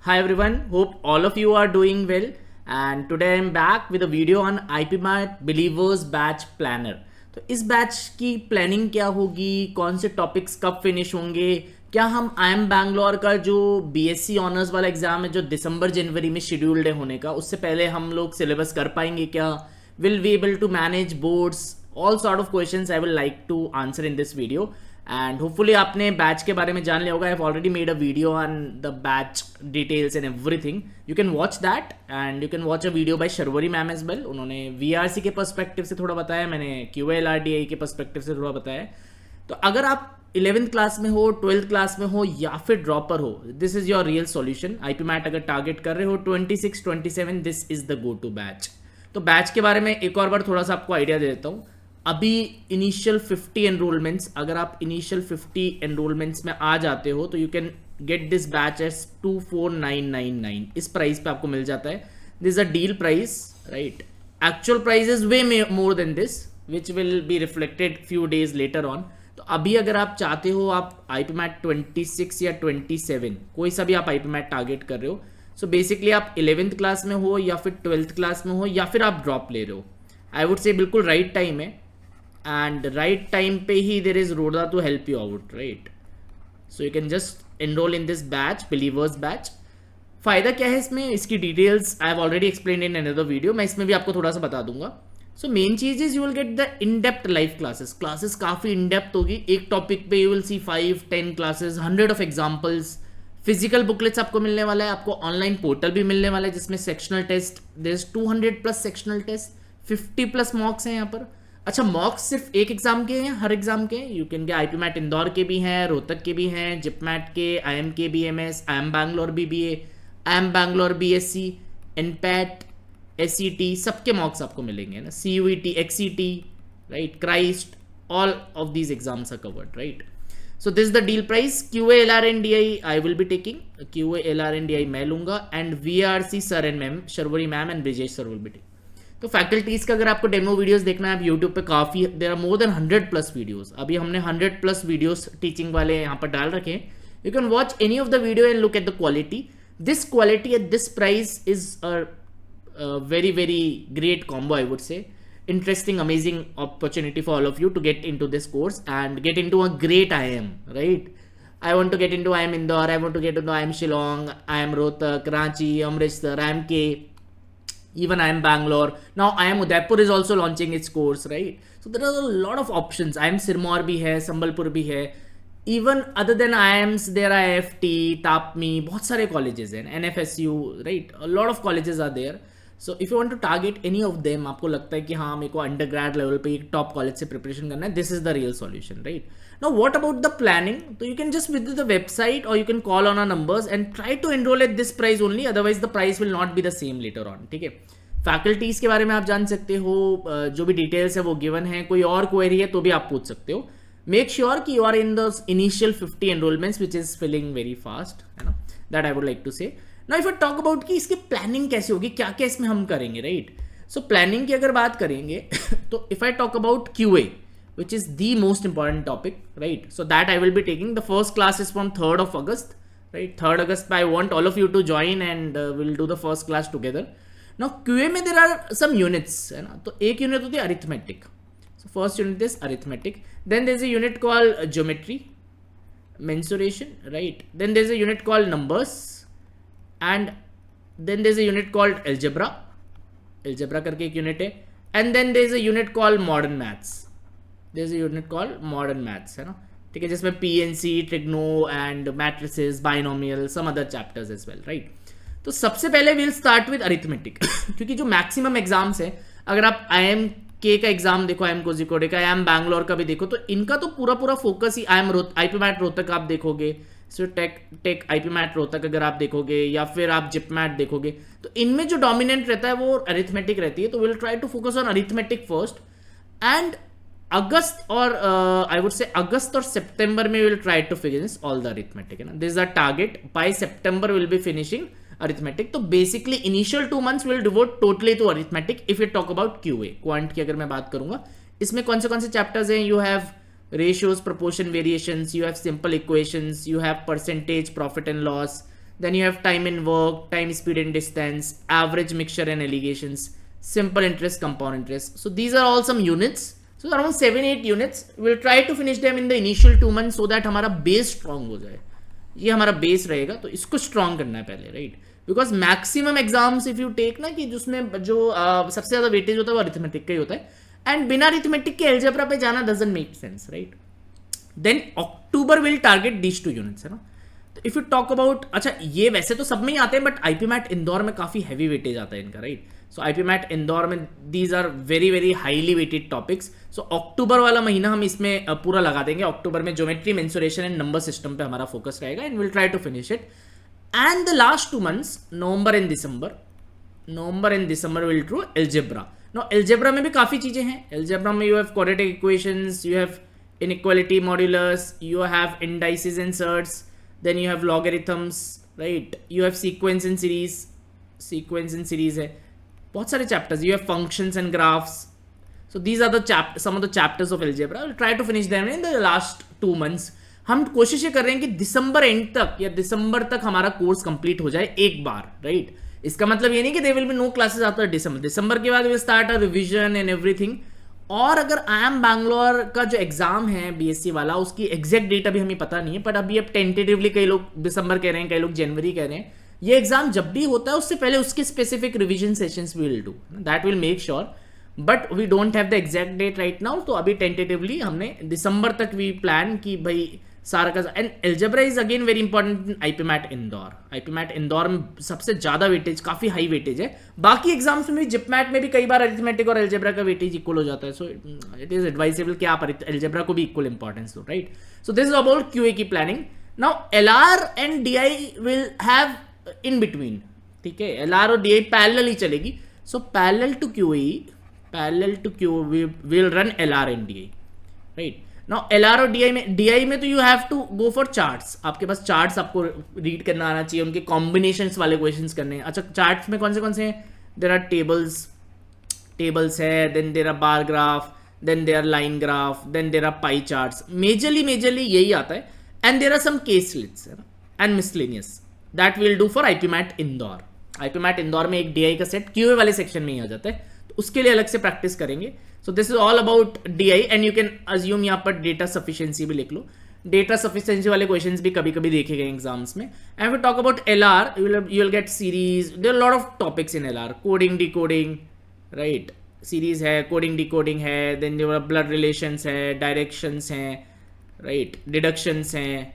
Hi everyone, hope all of you are doing well, and today I am back with a video on IPMAT Believers Batch Planner. तो इस batch की planning क्या होगी, कौन से topics कब finish होंगे, क्या हम IIM बैंगलोर का जो BSc ऑनर्स वाला एग्जाम है जो दिसंबर जनवरी में शेड्यूल्ड है होने का, उससे पहले हम लोग सिलेबस कर पाएंगे क्या, will we able to manage boards, all sort of questions I will like to answer in this video. And hopefully आपने बैच के बारे में जान लिया होगा. I have already made a video on the batch details and everything. You can watch that and you can watch a video by Sharvari ma'am as well. उन्होंने VRC के perspective से थोड़ा बताया, मैंने QALRDI के पर्सपेक्टिव से थोड़ा बताया. तो अगर आप 11th क्लास में हो, 12th क्लास में हो या फिर ड्रॉपर हो, this is your real solution. IPMAT अगर टारगेट कर रहे हो 26-27, this is the go to batch. तो बैच के बारे में एक और बार थोड़ा सा आपको आइडिया दे देता हूँ. अभी इनिशियल 50 एनरोलमेंट्स, अगर आप इनिशियल 50 एनरोलमेंट्स में आ जाते हो तो you can get this batch S 24,999. इस प्राइस पे आपको मिल जाता है. This a deal price, right. Actual price is way more than this which will be reflected few days later on. तो अभी अगर आप चाहते हो, आप IPMAT 26 या 27 कोई सा भी आप IPMAT टारगेट कर रहे हो, सो बेसिकली आप 11th क्लास में हो या फिर 12th क्लास में हो या फिर आप ड्रॉप ले रहे हो, आई वुड से बिल्कुल राइट टाइम है. एंड राइट टाइम पे ही देर इज रोडा to help you out, right. So you can just enroll in this batch, believers batch. फायदा क्या है इसमें, इसकी details I have already explain in another video. मैं इसमें भी आपको थोड़ा सा बता दूंगा. सो मेन चीज is you will get the in depth live classes काफी इन डेप्थ होगी. एक टॉपिक पे you will see 5-10 classes, 100 of examples. Physical booklets आपको मिलने वाला है, आपको ऑनलाइन पोर्टल भी मिलने वाला है जिसमें sectional test, there is 200+ sectional test, 50+ mocks हैं यहाँ पर. अच्छा, मॉक्स सिर्फ एक एग्जाम के हैं, हर एग्जाम के. You can get IPMAT Indore के भी हैं, रोहतक के भी हैं, जिपमैट के, IIM के BMS, IIM Bangalore BBA, IIM Bangalore BSc, NPAT, SET, सबके मॉक्स आपको मिलेंगे ना. CUET, XET, right, Christ, all of these exams are covered, right. So this is the deal price. QALRNDI I will be taking. QALRNDI मैं लूंगा and VRC sir and ma'am, Sharvari ma'am and Brijesh sir will be taking. तो faculties का अगर आपको demo videos देखना है, आप YouTube पे काफ़ी, there are more than 100+ videos. अभी हमने 100+ वीडियोस टीचिंग वाले यहाँ पर डाल रखे हैं. You can watch any of the video and look at the quality. This quality eight this price is a very very great combo, I would से. Interesting, amazing opportunity for all of you to get into this course and get into a great IIM, right? I want to get into IIM Indore, I want to get into IIM Shillong, IIM Rohtak, Ranchi, Amritsar, IIM K, even IIM Bangalore. Now IIM Udaipur is also launching its course, right? So there are a lot of options. IIM Sirmaur bhi hai, Sambalpur bhi hai. Even other than IIMs, there are IFT, TAPMI, बहुत सारे colleges हैं, NFSU, right? A lot of colleges are there. So if you want to target any of them, आपको लगता है कि हाँ मेरे को अंडर ग्रेड लेवल पे एक टॉप कॉलेज से प्रिपरेशन करना है, this is the real solution, right. Now what about the planning? तो you can just visit the website और you can call on our numbers and try to enrol at this price only, otherwise the price will not be the same later on, ठीक है. Faculties के बारे में आप जान सकते हो, जो भी डिटेल्स है वो गिवन है. कोई और क्वेरी है तो भी आप पूछ सकते हो. मेक श्योर कि you are in the initial 50 enrollments which is filling very fast, है ना. That I would like to say. Now if I talk about कि इसकी प्लानिंग कैसे होगी, क्या क्या इसमें हम करेंगे, राइट. सो प्लानिंग की अगर बात करेंगे तो if I talk about QA which is the most important topic, right. So that I will be taking. The first class is from 3rd of August, right. 3rd August I want all of you to join and will do the first class together. Now QA में there are some units, है ना. तो एक unit होती है arithmetic. So first unit is arithmetic. Then there is a unit called geometry, mensuration, right. Then there's a unit called numbers, and then there's a unit called algebra करके एक unit है. and then there's a unit called modern maths, है ना, ठीक है, जिसमें PNC, trigno and matrices, binomial, some other chapters as well, right. तो सबसे पहले विल स्टार्ट विद अरिथमेटिक क्योंकि जो मैक्सिमम एग्जाम्स है, अगर आप IIM के का एग्जाम देखो, IIM कोझिकोड का, IIM बैंगलोर का भी देखो, तो इनका तो पूरा फोकस ही IPMAT रोहतक आप देखोगे, सो टेक IPMAT रोहतक अगर आप देखोगे, या फिर आप जिपमैट देखोगे, तो इनमें जो डोमिनेंट रहता है वो अरिथमेटिक रहती है. तो will try to focus on arithmetic first. And August और आई वुड से अगस्त और सितंबर में will try to finish all the arithmetic, है ना. This is the target. By September will be finishing arithmetic. तो basically initial 2 months will devote totally to arithmetic. If you talk about QA quant की अगर मैं बात करूंगा, इसमें कौन से चैप्टर्स हैं? You have ratios, proportion variations, you have simple equations, you have percentage, profit and loss, Then you have time in work, time, speed and distance, average, mixture and allegations, simple interest, compound interest. So these are all some units. So around 7-8 units. We'll try to finish them in the initial 2 months so that हमारा base strong हो जाए. ये हमारा base रहेगा, तो इसको strong करना है पहले, right. Because maximum exams if you take ना, कि जिसमें जो सबसे ज्यादा वेटेज होता है वो अरिथमेटिक का ही होता है, एंड बिना अरिथमेटिक के एल्जेब्रा पे जाना doesn't make sense, right. Then October will target these 2 units, है ना. तो इफ यू टॉक अबाउट, अच्छा ये वैसे तो सब में ही आते हैं, बट आईपी मैट इंदौर में काफी हैवी वेटेज आता है इनका, right. So IP mat Indore में these are very very highly weighted topics. So अक्टूबर वाला महीना हम इसमें पूरा लगा देंगे. अक्टूबर में geometry, mensuration and number system पे हमारा फोकस रहेगा, and will try to finish it. And the last 2 months, November and December will true algebra. No algebra में भी काफी चीजें हैं. एल्जेब्रा में you have quadratic equations, you have inequality modulus, you have indices and surds, then you have logarithms, right. You have sequence and series है. बहुत सारे chapters. You have functions and graphs. So these are the some of the chapters of algebra. I'll try to finish them in the last 2 months. हम कोशिश ये कर रहे हैं कि दिसंबर एंड तक या दिसंबर तक हमारा कोर्स कंप्लीट हो जाए एक बार, राइट. इसका मतलब ये नहीं कि there will be no classes after December के बाद will start a revision and everything. और अगर IIM बैंगलोर का जो एग्जाम है बीएससी वाला, उसकी एग्जैक्ट डेट अभी हमें पता नहीं है, बट अभी अब टेंटेटिवली कई लोग दिसंबर कह रहे हैं, कई लोग जनवरी कह रहे हैं. ये एग्जाम जब भी होता है उससे पहले उसके specific revision sessions we will do, that will make sure, but we don't have the exact date right now. तो अभी टेंटेटिवली हमने दिसंबर तक भी प्लान की भाई सारा का. And algebra is again very important in IP mat Indore. IP mat Indore में सबसे ज्यादा वेटेज, काफी हाई वेटेज है. बाकी एग्जाम्स में भी, जिप मैट में भी कई बार अरिथमेटिक और एल्जेब्रा का वेटेज इक्वल हो जाता है. सो इट इज एडवाइजेबल कि आप एल्जेब्रा को भी इक्वल इंपॉर्टेंस दो, right. So this is about QA की planning. Now LR and DI will have in between, ठीक है. एलआर और डीआई पैरेलल ही चलेगी. So parallel to QA will run LR and DI, right. Now LR और DI में तो you have to go for charts. आपके पास चार्ट्स आपको रीड करना आना चाहिए, उनके कॉम्बिनेशंस वाले क्वेश्चंस करने हैं. अच्छा चार्ट्स में कौन से हैं? देयर आर टेबल्स है, then there are bar graph, then there are line graph, then there are pie charts. Majorly यही आता है. And there are some caselets and miscellaneous that will do for IP mat Indore. IP mat Indore में एक DI का set QA वाले section में ही आ जाता है, तो उसके लिए अलग से प्रैक्टिस करेंगे. So this is all about DI, and you can assume यहाँ पर डेटा सफिशिएंसी भी लिख लो. डेटा सफिशिएंसी वाले क्वेश्चंस भी कभी कभी देखे गए एग्जाम्स में. And we talk about LR, you will get series. There are lot of topics in LR. Coding, decoding, right. Series है, कोडिंग डिकोडिंग है, then there are blood relations है, डायरेक्शंस हैं, राइट, डिडक्शंस हैं,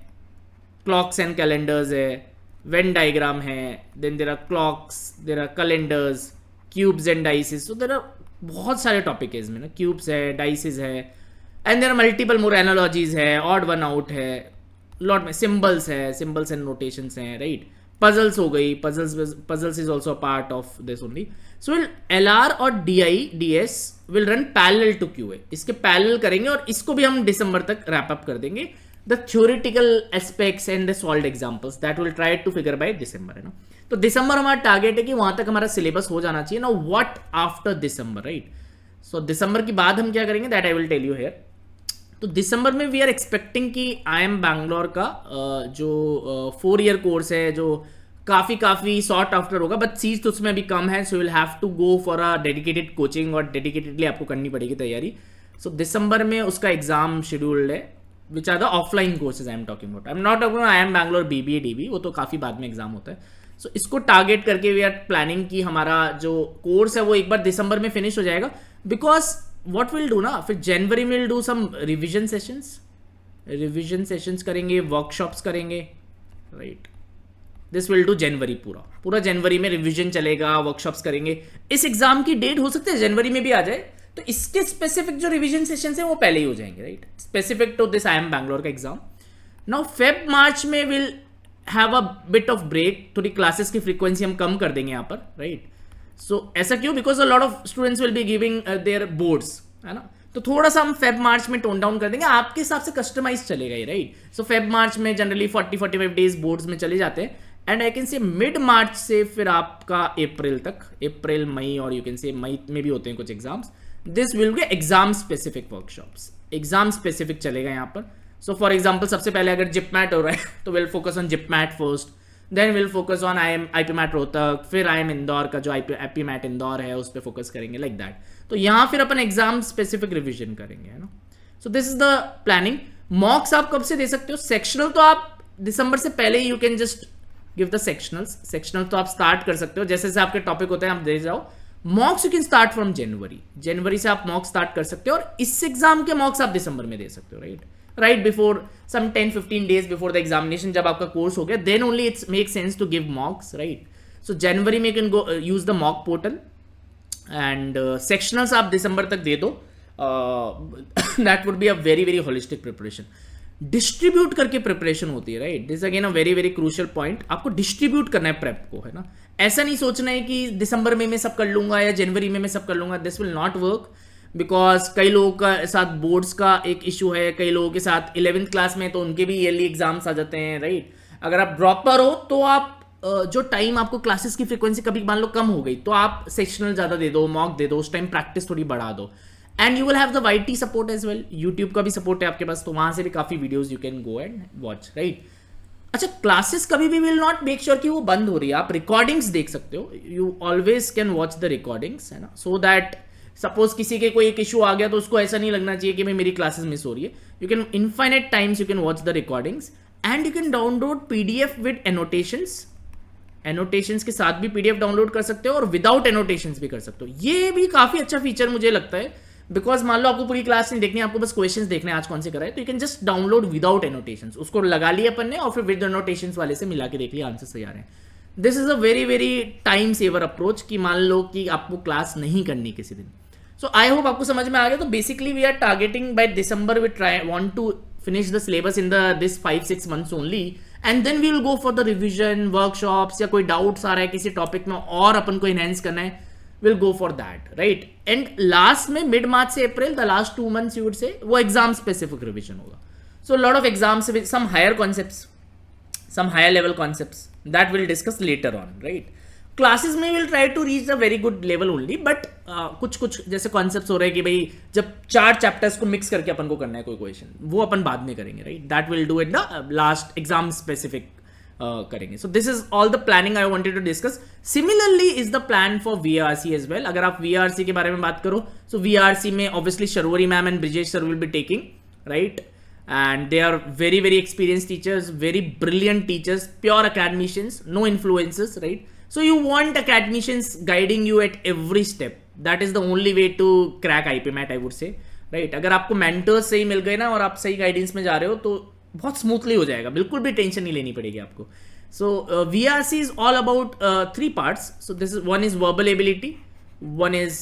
clocks and calendars है, Venn diagram है, then there are clocks, there are calendars, cubes and dices. So there are बहुत सारे topic है इसमें ना. क्यूब्स है, डाइसेस है, and there are multiple more analogies है, ऑड वन आउट है, लॉट में सिंबल्स है, सिंबल्स एंड नोटेशंस हैं, राइट. पजल्स हो गई, puzzles is also part of this only. So will LR और DI DS will run parallel to QA. इसके parallel करेंगे और इसको भी हम दिसंबर तक रैप अप कर देंगे. The theoretical aspects and the solved examples that will try to figure by December, है ना. तो दिसंबर हमारा टारगेट है कि वहां तक हमारा सिलेबस हो जाना चाहिए. Now what after December, right. So दिसंबर के बाद हम क्या करेंगे, that I will tell you here. तो दिसंबर में वी आर एक्सपेक्टिंग कि IIM बैंगलोर का जो 4 year कोर्स है, जो काफ़ी सॉर्ट आफ्टर होगा, बट सीट्स तो उसमें अभी कम है. So will have to go for a dedicated coaching, और डेडिकेटेडली आपको करनी पड़ेगी तैयारी. सो दिसंबर में उसका एग्जाम शेड्यूल्ड है, which are the offline courses I am talking about. I am not talking IIM Bangalore BBA DB, वो तो काफ़ी बाद में एग्जाम होता है. सो इसको टारगेट करके वी आर प्लानिंग कि हमारा जो कोर्स है वो एक बार दिसंबर में फिनिश हो जाएगा. बिकॉज व्हाट विल डू ना, फिर जनवरी में will do some revision sessions करेंगे, वर्कशॉप्स करेंगे, right. This will do January, पूरा जनवरी में रिविजन चलेगा, वर्कशॉप्स करेंगे. इस एग्जाम की डेट हो सकती है जनवरी में भी आ जाए, तो इसके स्पेसिफिक जो रिविजन सेशंस है वो पहले ही हो जाएंगे, right, specific to this IIM Bangalore का एग्जाम. नाउ फेब मार्च में will have a bit of break. थोड़ी क्लासेस की फ्रीक्वेंसी हम कम कर देंगे यहाँ पर, राइट. सो ऐसा क्यों? Because a lot of students will be giving their boards, है ना. तो थोड़ा सा हम फेब मार्च में टोन डाउन कर देंगे, आपके हिसाब से कस्टमाइज चलेगा ये, राइट. सो फेब मार्च में जनरली 40-45 डेज बोर्ड्स में चले जाते हैं. And I can say mid March से फिर आपका अप्रैल तक, अप्रैल मई, और यू कैन से मई में भी होते हैं कुछ exams. This will be exam specific workshops, exam specific चलेगा यहाँ पर. सो फॉर एग्जाम्पल सबसे पहले अगर जिप मैट हो रहा है तो will focus on JIPMAT first. Then will focus on IPMAT Rohtak, फिर IIM इंदौर का जो आईपी मैट इंदौर है उस पर फोकस करेंगे, लाइक दैट। तो यहाँ फिर अपन एग्जाम स्पेसिफिक रिविजन करेंगे, है ना। सो दिस इज द प्लानिंग। मॉक्स आप कब से दे सकते हो? सेक्शनल तो आप दिसंबर से पहले you can just give the sectionals. Sectional तो आप स्टार्ट कर सकते हो, जैसे जैसे आपके टॉपिक होते हैं आप दे जाओ। मॉक्स you can start from January से आप मॉक्स स्टार्ट कर सकते हो, और इस एग्जाम के मॉक्स आप दिसंबर में दे सकते हो, right before some 10-15 days before the examination, जब आपका कोर्स हो गया, then only it's make sense to give mocks, right. So जनवरी में can go use the mock portal, and sectionals आप दिसंबर तक दे दो। That would be a very very holistic preparation. Distribute करके प्रिपरेशन होती है, right. This again a very very crucial point. आपको डिस्ट्रीब्यूट करना है प्रेप को, है ना। ऐसा नहीं सोचना है कि दिसंबर में मैं सब कर लूंगा या जनवरी में मैं सब कर लूंगा। This will not work, because कई लोगों का साथ बोर्ड्स का एक इशू है, कई लोगों के साथ 11th क्लास में तो उनके भी ईयरली एग्जाम्स आ जाते हैं, राइट। अगर आप ड्रॉपर हो तो आप जो टाइम आपको क्लासेस की फ्रीक्वेंसी कभी मान लो कम हो गई, तो आप सेक्शनल ज्यादा दे दो, मॉक दे दो, उस टाइम प्रैक्टिस थोड़ी बढ़ा दो। And you will have the YT support as well, YouTube का भी सपोर्ट है आपके पास, तो वहां से भी काफी videos you can go and watch, right. अच्छा, क्लासेस कभी भी विल नॉट मेक श्योर कि वो बंद हो रही है, आप रिकॉर्डिंग्स देख सकते हो। You always can watch the recordings, है ना, सो दैट सपोज किसी के कोई एक इशू आ गया तो उसको ऐसा नहीं लगना चाहिए कि मैं मेरी क्लासेस मिस हो रही है। You can infinite times you can watch the recordings, and you can download PDF with annotations. Annotations के साथ भी PDF डाउनलोड कर सकते हो, और विदाउट एनोटेशंस भी कर सकते हो। ये भी काफी अच्छा फीचर मुझे लगता है, बिकॉज मान लो आपको पूरी क्लास नहीं देखनी, आपको बस क्वेश्चंस देखने आज कौन से कराए, तो you can just download without annotations. उसको लगा लिया अपन ने और फिर विद एनोटेशंस वाले से मिला के देख लिया, आंसर सही आ रहे हैं। This is a very very time saver approach, कि मान लो कि आपको क्लास नहीं करनी किसी दिन। सो आई होप आपको समझ में आ गया। तो basically we are targeting by December, we try want to finish the syllabus in this 5-6 months only, and then we will go for the revision workshops, या कोई डाउट्स आ रहा है किसी टॉपिक में और अपन को एनहेंस करना है, will go for that, right. And last में मिड मार्च से April, the last 2 months you would say, वो एग्जाम स्पेसिफिक रिविजन होगा। So lot of exams with some higher concepts, some higher level concepts that will discuss later on, right. Classes में will try to reach the very good level only, but कुछ कुछ जैसे concepts हो रहे हैं कि भाई जब 4 चैप्टर्स को मिक्स करके अपन को करना है कोई क्वेश्चन, वो अपन बाद में करेंगे, right. That will do it the last exam specific करेंगे। So this is all the planning I wanted to discuss. Similarly is the plan for VRC as well. अगर आप VRC के बारे में बात करो, सो VRC में obviously Sharvari ma'am and Brijesh sir will be taking, right, and they are very very experienced teachers, very brilliant teachers, pure academicians, no influencers, right? So you want academicians guiding you at every step. That is the only way to crack IPMAT, I would say, right? अगर आपको mentors सही मिल गए ना और आप सही guidance में जा रहे हो तो बहुत स्मूथली हो जाएगा, बिल्कुल भी टेंशन नहीं लेनी पड़ेगी आपको। So VRC is all about 3 parts. So this is, one is verbal ability, one is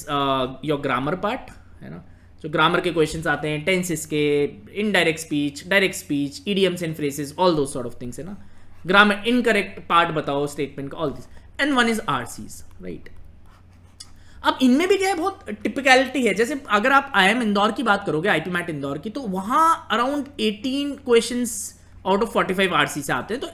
your grammar part, है ना। जो ग्रामर के क्वेश्चंस आते हैं, टेंसेस के, indirect speech, direct speech, idioms and phrases, all those sort of things, है ना। Grammar incorrect part बताओ स्टेटमेंट का, all this, and one is RCs, right. अब इनमें भी क्या है, बहुत टिपिकलिटी है। जैसे अगर आप IIM इंदौर की बात करोगे, IP मैट इंदौर की, तो वहां around 18 questions out of 45 RC से आते हैं, तो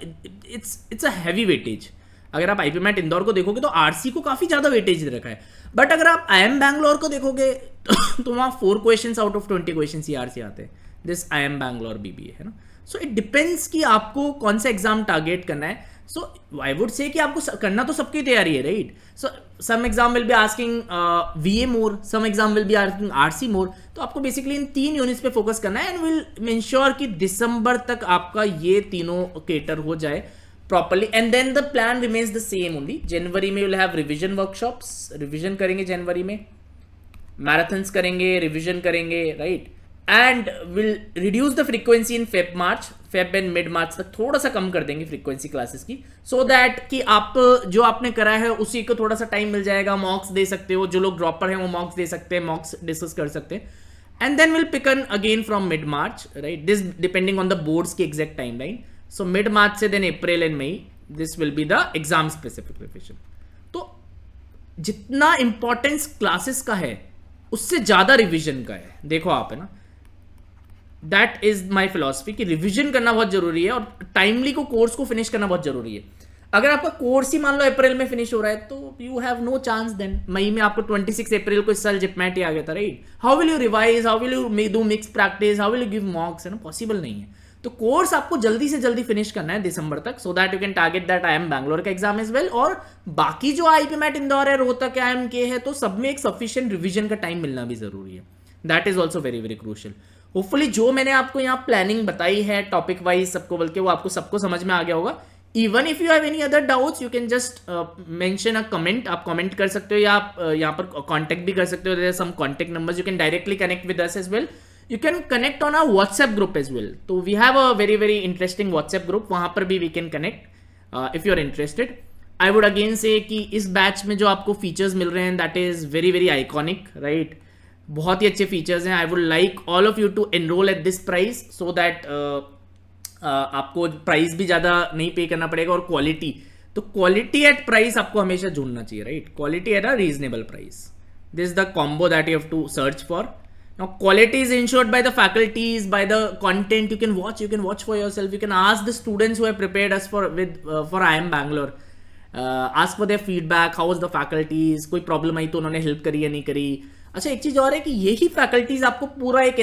इट्स अ हैवी वेटेज। अगर आप IP मैट इंदौर को देखोगे तो RC को काफी ज्यादा वेटेज दे रखा है, बट अगर आप IIM बैंगलोर को देखोगे तो वहां 4 questions out of 20 questions RC आते हैं, दिस IIM बैंगलोर BBA, है ना। सो इट डिपेंड्स कि आपको कौन सा एग्जाम टारगेट करना है। सो आई वुड से कि आपको करना तो सबकी तैयारी है, right. So some exam will be asking VA more, some exam will be asking RC more. तो आपको बेसिकली इन 3 यूनिट्स पे फोकस करना है, एंड विल इंश्योर कि दिसंबर तक आपका ये तीनों केटर हो जाए properly, and then the plan remains the same only. जनवरी में will have revision workshops, revision करेंगे जनवरी में, marathons करेंगे, revision करेंगे, right, and will reduce the frequency in Feb and mid March तक थोड़ा सा कम कर देंगे frequency classes की, so that कि आप जो आपने करा है उसी को थोड़ा सा टाइम मिल जाएगा, मॉक्स दे सकते हो, जो लोग ड्रॉपर हैं वो मॉक्स दे सकते हैं, मॉक्स डिस्कस कर सकते हैं, and then we'll pick again from mid March, right, this depending on the boards की exact timeline. So mid March से then April and May, this will be the exam specific revision. तो जितना importance classes का है उससे ज्यादा revision का है, देखो आप, है ना। दैट इज माई फिलॉसफी कि रिवीजन करना बहुत जरूरी है और टाइमली को कोर्स को फिनिश करना बहुत जरूरी है। अगर आपका कोर्स ही मान लो अप्रैल में फिनिश हो रहा है तो you have no chance then. मई में आपको 26 अप्रैल को इस साल जिपमैट ही आ गया था, right. How will you revise, how will you do mix practice, how will you give मॉक्स, है ना, पॉसिबल नहीं है। तो कोर्स आपको जल्दी से जल्दी फिनिश करना है दिसंबर तक, so that you can target that IIM Bangalore का एग्जाम एज वेल। और बाकी जो आईपी मैट इंदौर है, रोहतक IIMK है, तो सब में एक सफिशिएंट रिवीजन का टाइम मिलना भी जरूरी है। That is also very very crucial. Hopefully जो मैंने आपको यहाँ प्लानिंग बताई है टॉपिक वाइज सबको, बल्कि वो आपको सबको समझ में आ गया होगा। Even if you have any other doubts you can just mention a comment, आप कमेंट कर सकते हो, या आप यहाँ पर कांटेक्ट भी कर सकते हो। There are some contact numbers, you can directly connect with us as well. You can connect on our WhatsApp group as well. तो we have a very very interesting WhatsApp group, वहां पर भी we can connect if you are interested. I would again say कि इस batch में जो आपको features मिल रहे हैं that is very very iconic, right. बहुत ही अच्छे फीचर्स हैं। I would like all of you to enrol at this price, so that आपको प्राइस भी ज़्यादा नहीं पे करना पड़ेगा, और क्वालिटी, तो क्वालिटी एट प्राइस आपको हमेशा ढूंढना चाहिए, right. Quality at a reasonable price, this is the combo that you have to search for. Now quality is ensured by the faculties, by the content you can watch for yourself. You can ask the students who have prepared us for IIM Bangalore, ask for their feedback, how was the faculties, कोई problem आई तो उन्होंने help करी या नहीं करी। अच्छा, एक चीज और है कि यही फैकल्टीज आपको पूरा एक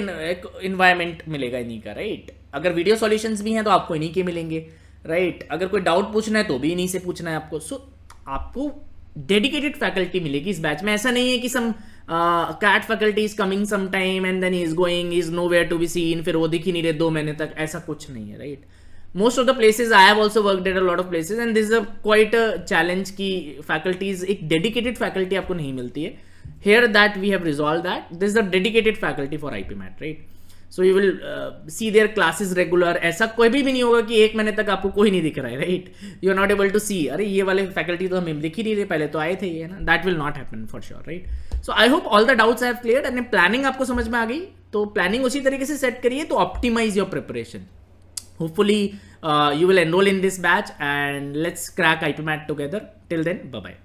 इन्वायरमेंट मिलेगा इन्हीं का, राइट। अगर वीडियो सॉल्यूशंस भी हैं तो आपको इन्हीं के मिलेंगे, राइट। अगर कोई डाउट पूछना है तो भी इन्हीं से पूछना है आपको। सो आपको डेडिकेटेड फैकल्टी मिलेगी इस बैच में। ऐसा नहीं है कि some CAT faculty is coming some time and then is going, is nowhere to be seen, फिर वो दिख ही नहीं रहे 2 महीने तक, ऐसा कुछ नहीं है, right. Most of the places I have also worked at a lot of places and this is a quite a challenge की फैकल्टीज, एक डेडिकेटेड फैकल्टी आपको नहीं मिलती है। Here that we have resolved that this is a dedicated faculty for IPMAT, right? So you will see their classes regular. ऐसा कोई भी नहीं होगा कि 1 महीने तक आपको कोई नहीं दिख रहा है, right? You are not able to see, अरे ये वाले फैकल्टी तो हमें दिख ही नहीं रहे, पहले तो आए थे ये ना। That will not happen for sure, right? So I hope all the doubts I have cleared and planning आपको समझ में आ गई। तो प्लानिंग उसी तरीके से सेट करिए तो optimize your preparation. Hopefully you will enroll in this batch and let's crack IPMAT together. Till then, bye bye.